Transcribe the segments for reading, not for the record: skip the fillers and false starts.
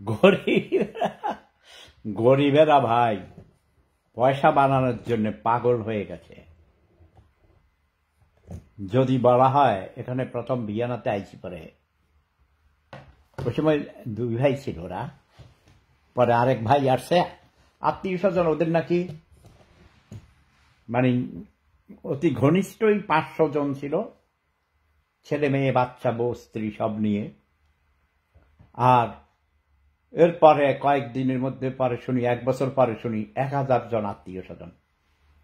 গরিব গরিবেরা ভাই পয়সা বানানোর জন্য পাগল হয়ে গেছে। যদি বলা হয় এখানে প্রথম ভিয়েনাতে আইছি পরে, ওই সময় দুই ভাই ছিল ওরা, পরে আরেক ভাই আসছে, আত্মীয় স্বজন ওদের নাকি মানে অতি ঘনিষ্ঠই 500 জন ছিল, ছেলে মেয়ে বাচ্চা বউ স্ত্রী সব নিয়ে। আর এরপরে কয়েকদিনের মধ্যে পরে শুনি, 1 বছর পরে শুনি 1000 জন আত্মীয় স্বজন।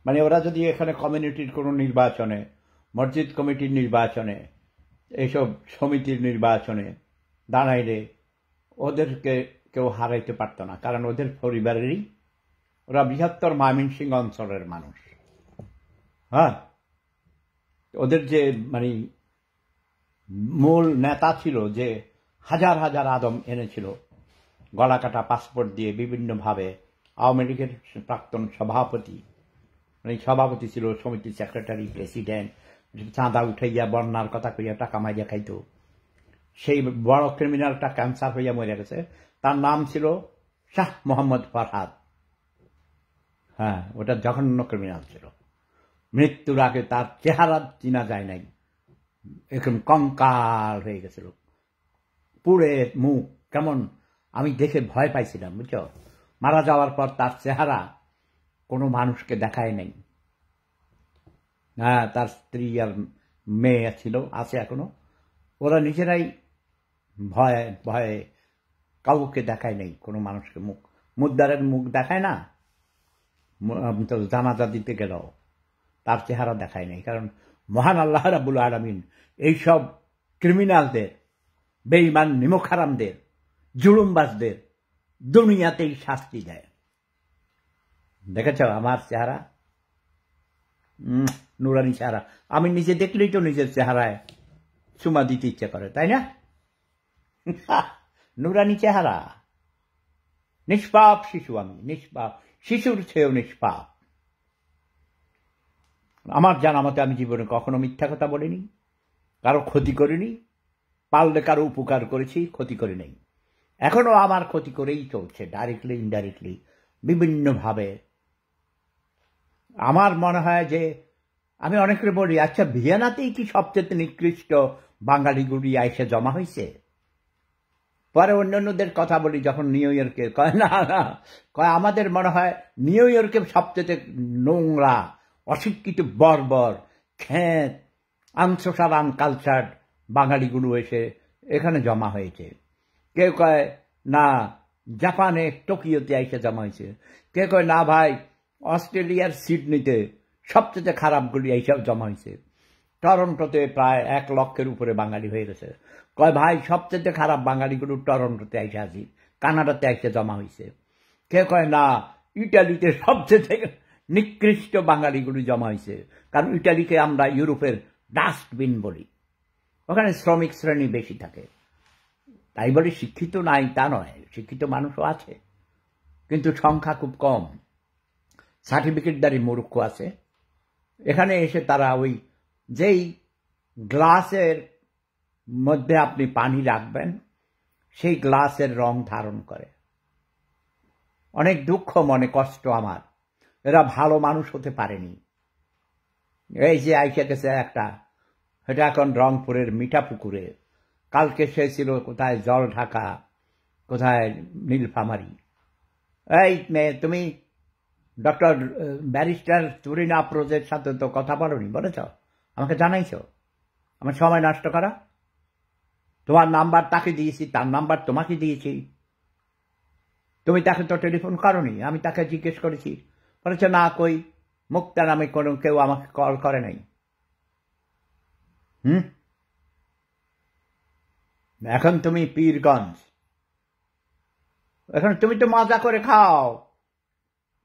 মানে ওরা যদি এখানে কমিউনিটির কোনো নির্বাচনে, মসজিদ কমিটির নির্বাচনে, এইসব সমিতির নির্বাচনে দাঁড়াইলে ওদেরকে কেউ হারাইতে পারত না, কারণ ওদের পরিবারেরই ওরা বৃহত্তর ময়মনসিংহ অঞ্চলের মানুষ। হ্যাঁ, ওদের যে মানে মূল নেতা ছিল, যে হাজার হাজার আদম এনেছিল গলা কাটা পাসপোর্ট দিয়ে বিভিন্নভাবে, আওয়ামী লীগের প্রাক্তন সভাপতি, মানে সভাপতি ছিল, সমিতি সেক্রেটারি, প্রেসিডেন্ট, চাঁদা উঠাইয়া বন্যার কথা কইয়া টাকা মাইয়া খাইত। সেই বড় ক্রিমিনালটা ক্যান্সার হইয়া মরে গেছে, তার নাম ছিল শাহ মোহাম্মদ ফরহাদ। হ্যাঁ, ওটা জঘন্য ক্রিমিনাল ছিল। মৃত্যুর আগে তার চেহারা চিনা যায় নাই, এরকম কঙ্কাল হয়ে গেছিল, পুড়ে মুখ কেমন, আমি দেখে ভয় পাইছিলাম, বুঝছো। মারা যাওয়ার পর তার চেহারা কোনো মানুষকে দেখায় নাই। হ্যাঁ, তার স্ত্রী আর মেয়ে ছিল, আছে এখনো, ওরা নিজেরাই ভয়ে ভয়ে কাউকে দেখায় নাই, কোনো মানুষকে মুখ, মুদ্দারের মুখ দেখায় না, তো জানাজা দিতে গেল তার চেহারা দেখায় নাই, কারণ মহান আল্লাহ রাব্বুল আলামিন এইসব ক্রিমিনালদের, বেঈমান নিমক হারামদের, জুলুমবাজদের দুনিয়াতেই শাস্তি দেয়। দেখেছ আমার চেহারা, নুরানি চেহারা, আমি নিজে দেখলেই তো নিজের চেহারায় চুমা দিতে ইচ্ছে করে, তাই না? নুরানি চেহারা, নিষ্পাপ শিশু আমি, নিষ্পাপ শিশুর চেয়েও নিষ্পাপ। আমার জানা মতে আমি জীবনে কখনো মিথ্যা কথা বলিনি, কারো ক্ষতি করিনি, পারলে কারো উপকার করেছি, ক্ষতি করি নাই। এখনো আমার ক্ষতি করেই চলছে, ডাইরেক্টলি ইনডাইরেক্টলি বিভিন্নভাবে। আমার মনে হয় যে আমি অনেকে বলি, আচ্ছা ভিয়েনাতেই কি সবচেয়ে নিকৃষ্ট বাঙালিগুলি আইসে জমা হয়েছে? পরে অন্যান্যদের কথা বলি যখন নিউ ইয়র্কে, কয় না না, কয় আমাদের মনে হয় নিউ ইয়র্কে সবচেয়ে নোংরা, অশিক্ষিত, বর্বর, খেত, আনসোশাল, আনকালচার্ড বাঙালিগুলো এসে এখানে জমা হয়েছে। কেউ কয় না জাপানে টোকিওতে এসে জমা হয়েছে, কেউ কয় না ভাই অস্ট্রেলিয়ার সিডনিতে সবচেয়ে খারাপগুলি এইসব জমা হয়েছে, টরন্টোতে প্রায় 1 লক্ষের উপরে বাঙালি হয়ে গেছে। কয় ভাই সবচেয়ে খারাপ বাঙালিগুলো টরন্টোতে এসে আসি, কানাডাতে এসে জমা হয়েছে। কেউ কয় না ইটালিতে সবচেয়ে নিকৃষ্ট বাঙালিগুলি জমা হয়েছে, কারণ ইটালিকে আমরা ইউরোপের ডাস্টবিন বলি, ওখানে শ্রমিক শ্রেণী বেশি থাকে। তাই বলে শিক্ষিত নাই তা নয়, শিক্ষিত মানুষও আছে, কিন্তু সংখ্যা খুব কম। সার্টিফিকেটদারি মূর্খ আছে। এখানে এসে তারা ওই যেই গ্লাসের মধ্যে আপনি পানি রাখবেন সেই গ্লাসের রং ধারণ করে। অনেক দুঃখ মনে, কষ্ট আমার, এরা ভালো মানুষ হতে পারেনি। এই যে আইসা গেছে একটা, এটা এখন রংপুরের মিঠাপুকুরে, কালকে সে ছিল কোথায় জল ঢাকা, কোথায় নীলফামারী। এই মেয়ে, তুমি ডক্টর ব্যারিস্টার তুরিন আফরোজের সাথে তো কথা বলনি, বলেছ, আমাকে জানাইছ, আমার সময় নষ্ট করা। তোমার নাম্বার তাকে দিয়েছি, তার নাম্বার তোমাকে দিয়েছি, তুমি তাকে তো টেলিফোন করনি। আমি তাকে জিজ্ঞেস করেছি, বলেছে না, কই মুক্তা নামে কোনো কেউ আমাকে কল করে নাই। এখন তুমি পীরগঞ্জ, এখন তুমি তো মজা করে খাও,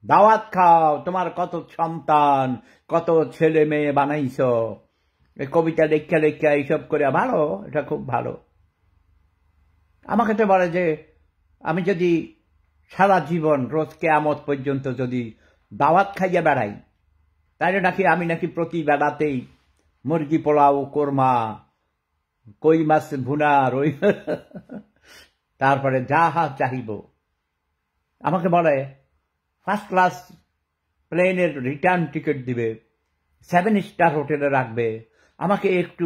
দাওয়াত খাও, তোমার কত সন্তান, কত ছেলে মেয়ে বানাইছ, এই কবিতা লেখা লেখা এইসব করে, ভালো, এটা খুব ভালো। আমাকে তো বলে যে আমি যদি সারা জীবন রোজ কিয়ামত পর্যন্ত যদি দাওয়াত খাইয়া বেড়াই, তাইলে নাকি আমি নাকি প্রতি বেলাতেই মুরগি পোলাও, কোরমা, কই মাছ ভুনা, তারপরে যাহা চাহিব। আমাকে বলে ফার্স্ট ক্লাস প্লেনের রিটার্ন টিকিট দিবে, 7 স্টার হোটেলে রাখবে, আমাকে একটু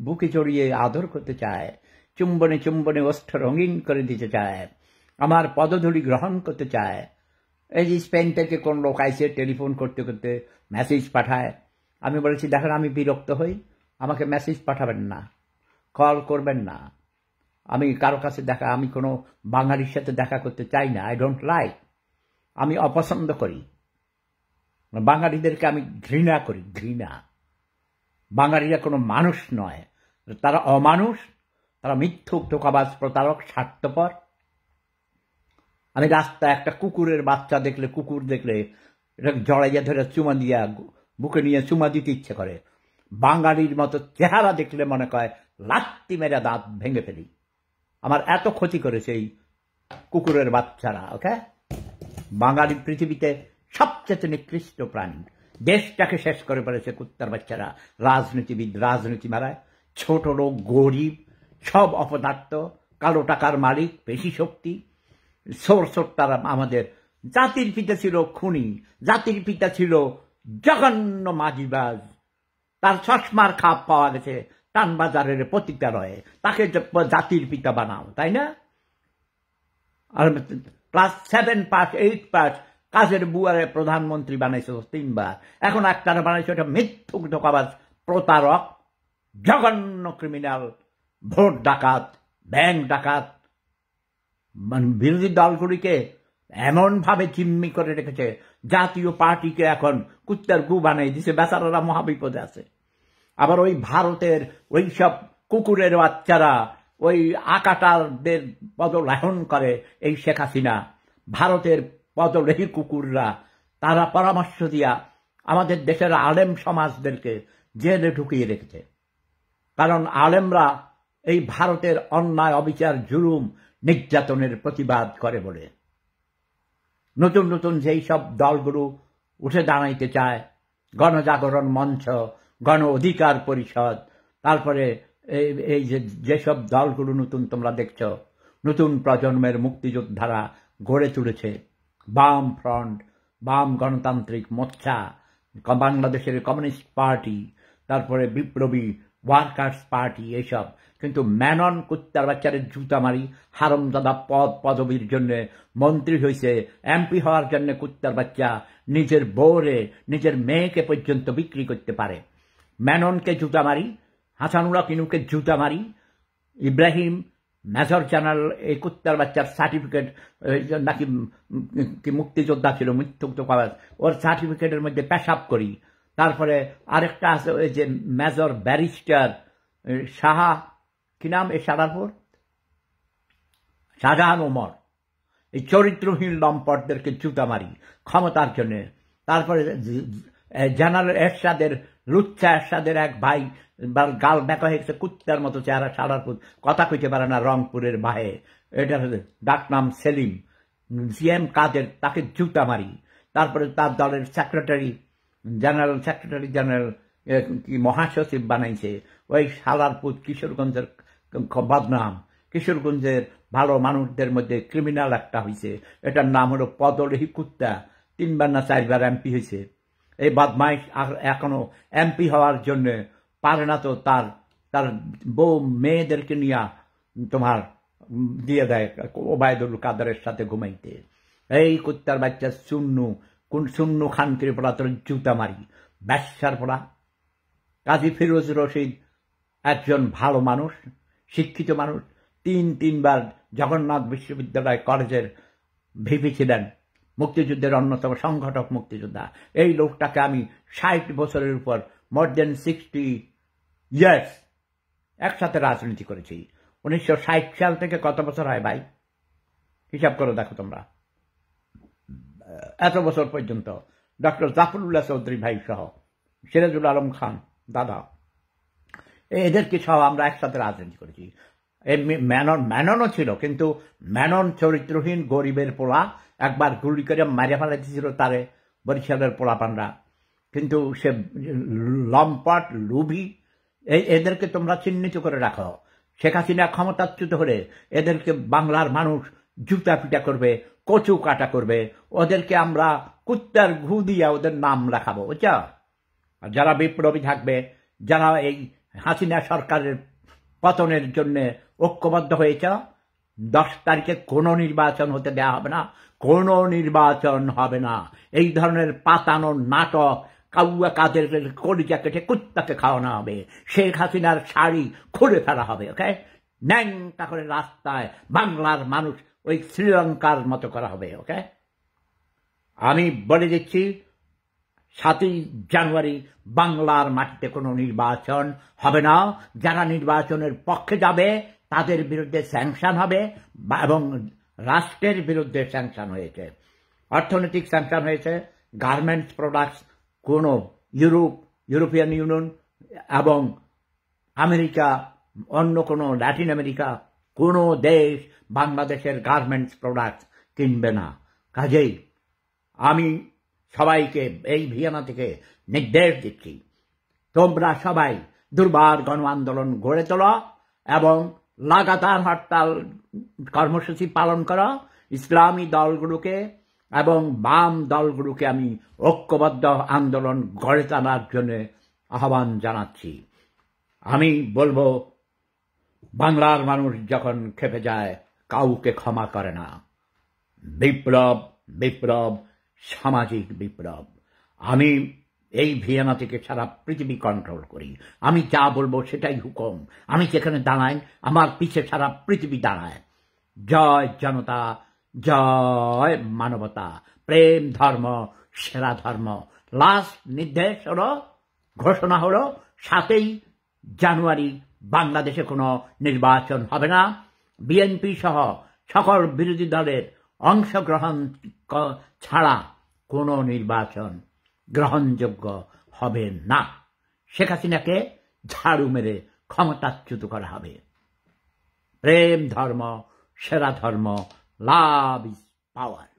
বুকে চড়িয়ে আদর করতে চায়, চুম্বনে চুম্বনে ওষ্ঠ রঙিন করে দিতে চায়, আমার পদধূলি গ্রহণ করতে চায়। এই যে স্পেন থেকে কোন লোক আইসে টেলিফোন করতে করতে মেসেজ পাঠায়, আমি বলেছি দেখেন আমি বিরক্ত হই, আমাকে মেসেজ পাঠাবেন না, কল করবেন না, আমি কারো কাছে আমি কোনো বাঙালির সাথে দেখা করতে চাই না, আই ডোন্ট লাইক, আমি অপছন্দ করি, বাঙালিদেরকে আমি ঘৃণা করি, ঘৃণা। বাঙালিরা কোনো মানুষ নয়, তারা অমানুষ, তারা মিথ্যুক, ধোঁকাবাজ, প্রতারক, স্বার্থপর। আমি রাস্তায় একটা কুকুরের বাচ্চা দেখলে, কুকুর দেখলে এটা জড়াইয়া ধরে চুমা দিয়া বুকে নিয়ে চুমা দিতে ইচ্ছে করে। বাঙালির মতো চেহারা দেখলে মনে কয় লাত্তি মেরে দাঁত ভেঙে ফেলি। আমার এত ক্ষতি করেছে এই কুকুরের বাচ্চারা। ওকে, বাঙালি পৃথিবীতে সবচেয়ে নিকৃষ্ট প্রাণী, দেশটাকে শেষ করে ফেলেছে কুত্তার বাচ্চারা। রাজনীতিবিদ রাজনীতি মারায়, ছোট লোক গরিব সব অপদার্থ, কালো টাকার মালিক, বেশি শক্তি, সোর তারা। আমাদের জাতির পিতা ছিল খুনি, জাতির পিতা ছিল জঘন্য মাঝিবাজ, তার চশমার খাপ পাওয়া গেছে টানবাজারের পতিতালয়ে, তাকে জাতির পিতা বানাও, তাই না? আর ক্লাস 7 পাস 8 পাস কাজের বুয়ারে প্রধানমন্ত্রী বানাইছে 3 বার, এখন একটারে বানাইছে ওটা মিথ্যুক, ধোঁকাবাজ, প্রতারক, জঘন্য ক্রিমিনাল, ভোট ডাকাত, ব্যাংক ডাকাত। বিরোধী দলগুলিকে এমন ভাবে জিম্মি করে রেখেছে, জাতীয় পার্টিকে এখন কুত্তার গু বানাই দিছে, বেচারারা মহাবিপদে আছে। আবার ওই ভারতের ওই সব কুকুরের বাচ্চারা ওই আকাটারদের পদলাহন করে এই শেখ হাসিনা, ভারতের পদলেহী কুকুররা, তারা পরামর্শ দিয়া আমাদের দেশের আলেম সমাজদেরকে জেলে ঢুকিয়ে রেখেছে। কারণ আলেমরা এই ভারতের অন্যায়, অবিচার, জুলুম, নির্যাতনের প্রতিবাদ করে বলে। নতুন নতুন যেই সব দলগুলো উঠে দাঁড়াইতে চায়, গণজাগরণ মঞ্চ, গণ অধিকার পরিষদ, তারপরে এই যেসব দলগুলো নতুন তোমরা দেখছ, নতুন প্রজন্মের মুক্তিযোদ্ধারা গড়ে তুলেছে, বাম ফ্রন্ট, বাম গণতান্ত্রিক মোর্চা, বাংলাদেশের কমিউনিস্ট পার্টি, তারপরে বিপ্লবী ওয়ার্কার্স পার্টি, এইসব। কিন্তু মেনন কুত্তার বাচ্চারের জুতা মারি, হারামজাদা পদবীর জন্য মন্ত্রী হয়েছে, এমপি হওয়ার জন্য কুত্তার বাচ্চা নিজের বউরে, নিজের মেয়েকে পর্যন্ত বিক্রি করতে পারে। মেননকে জুতা মারি, হাসানুল্লাহ কিনুকে জুতা মারি, ইব্রাহিম মেজর জেনারেল এই কুত্তার বাচ্চার সার্টিফিকেট নাকি কি মুক্তিযোদ্ধা ছিল, মিথ্যুক, ওর সার্টিফিকেটের মধ্যে পেশাব করি। তারপরে আরেকটা আছে ওই যে মেজর ব্যারিস্টার শাহা, কি নাম এই শাহজাহানপুর, শাহজাহান ওমর, এই চরিত্রহীন লম্পটদেরকে জুতা মারি ক্ষমতার জন্য। তারপরে জেনারেল এরশাদের, লুচ্চা এরশাদের এক ভাই গাল ব্যাকা হয়েছে, কুত্তার মতো চেহারা, শাহজাহানপুর, কথা কইতে পারে না, রংপুরের বাহে, এটার ডাক নাম সেলিম, জিএম কাদের, তাকে জুতা মারি। তারপরে তার দলের সেক্রেটারি জেনারেল কি মহাসচিব বানাইছে ওই শাহজাহানপুর, কিশোরগঞ্জের বদনাম, কিশোরগঞ্জের ভালো মানুষদের মধ্যে ক্রিমিনাল একটা হয়েছে, এটার নাম হলো পদলেহী কুত্তা, 3 বার না 4 বার এমপি হয়েছে। এই বদমাইশ এখনো এমপি হওয়ার জন্য পারে না, তো তার বউ মেয়েদেরকে নিয়ে তোমার দিয়ে দেয় ওবায়দুল কাদেরের সাথে ঘুমাইতে। এই কুত্তার বাচ্চা সুন্নু খানকে পড়া তোর জুতা মারি, ব্যবসার পড়া। কাজী ফিরোজ রশিদ একজন ভালো মানুষ, শিক্ষিত মানুষ, 3 বার জগন্নাথ বিশ্ববিদ্যালয় কলেজের ভিপি ছিলেন, মুক্তিযুদ্ধের অন্যতম সংগঠক মুক্তিযোদ্ধা। এই লোকটাকে আমি 60 বছরের উপর, মোর দেন 60 ইয়ার্স একসাথে রাজনীতি করেছি। 1960 সাল থেকে কত বছর হয় ভাই, হিসাব করে দেখো তোমরা, এত বছর পর্যন্ত। ডক্টর জাফরুল্লাহ চৌধুরী ভাই সহ, সিরাজুল আলম খান দাদা, এদেরকে সহ আমরা একসাথে রাজনীতি করেছি। মেননও ছিল, কিন্তু মেনন চরিত্রহীন গরিবের পোলা, একবার গুলি করে মারে ফেলাইছিল তারে বরিশালের পোলাপানরা। কিন্তু সে লম্পট, লুভি, এদেরকে তোমরা চিহ্নিত করে রাখো। শেখ হাসিনা ক্ষমতাচ্যুত হলে এদেরকে বাংলার মানুষ জুতা পিটা করবে, কচু কাটা করবে, ওদেরকে আমরা কুত্তার ঘু দিয়ে ওদের নাম রাখাবো, বুঝছো? আর যারা বিপ্লবী থাকবে, যারা এই হাসিনা সরকারের পতনের জন্য ঐক্যবদ্ধ হয়েছ, 10 তারিখে কোনো নির্বাচন হতে দেওয়া হবে না, কোনো নির্বাচন হবে না। এই ধরনের পাতানো নাটক, কাউয়া কাদের কলিজা কেটে কুত্তাকে খাওয়ানো হবে, শেখ হাসিনার শাড়ি খুলে ফেলা হবে, ওকে? ন্যাংটা করে রাস্তায় বাংলার মানুষ ওই শ্রীলঙ্কার মতো করা হবে, ওকে? আমি বলে দিচ্ছি 7ই জানুয়ারি বাংলার মাটিতে কোনো নির্বাচন হবে না। যারা নির্বাচনের পক্ষে যাবে তাদের বিরুদ্ধে স্যাংশন হবে, এবং রাষ্ট্রের বিরুদ্ধে স্যাংশন হয়েছে, অর্থনৈতিক স্যাংশন হয়েছে। গার্মেন্টস প্রোডাক্টস কোনো ইউরোপিয়ান ইউনিয়ন এবং আমেরিকা, অন্য কোনো ল্যাটিন আমেরিকা কোনো দেশ বাংলাদেশের গার্মেন্টস প্রোডাক্টস কিনবে না। কাজেই আমি সবাইকে এই ভিয়েনা থেকে নির্দেশ দিচ্ছি, তোমরা সবাই দুর্বার গণ আন্দোলন গড়ে তোলো এবং লাগাতার হরতাল কর্মসূচি পালন করো। ইসলামী দলগুলোকে এবং বাম দলগুলোকে আমি ঐক্যবদ্ধ আন্দোলন গড়ে তোলার জন্য আহ্বান জানাচ্ছি। আমি বলবো, বাংলার মানুষ যখন খেপে যায় কাউকে ক্ষমা করে না। বিপ্লব, বিপ্লব, সামাজিক বিপ্লব। আমি এই ভিয়েনা থেকে সারা পৃথিবী কন্ট্রোল করি। আমি যা বলবো সেটাই হুকুম। আমি যেখানে দাঁড়াই আমার পিছে সারা পৃথিবী দাঁড়ায়। জয় জনতা, জয় মানবতা, প্রেম ধর্ম সেরা ধর্ম। লাস্ট নির্দেশ হলো, ঘোষণা হলো, 7ই জানুয়ারি বাংলাদেশে কোনো নির্বাচন হবে না। বিএনপি সহ সকল বিরোধী দলের অংশগ্রহণ ছাড়া কোনো নির্বাচন গ্রহণযোগ্য হবে না। শেখ হাসিনাকে ঝাড়ু মেরে ক্ষমতাচ্যুত করা হবে। প্রেম ধর্ম সেরা ধর্ম, লাভ ইজ পাওয়ার।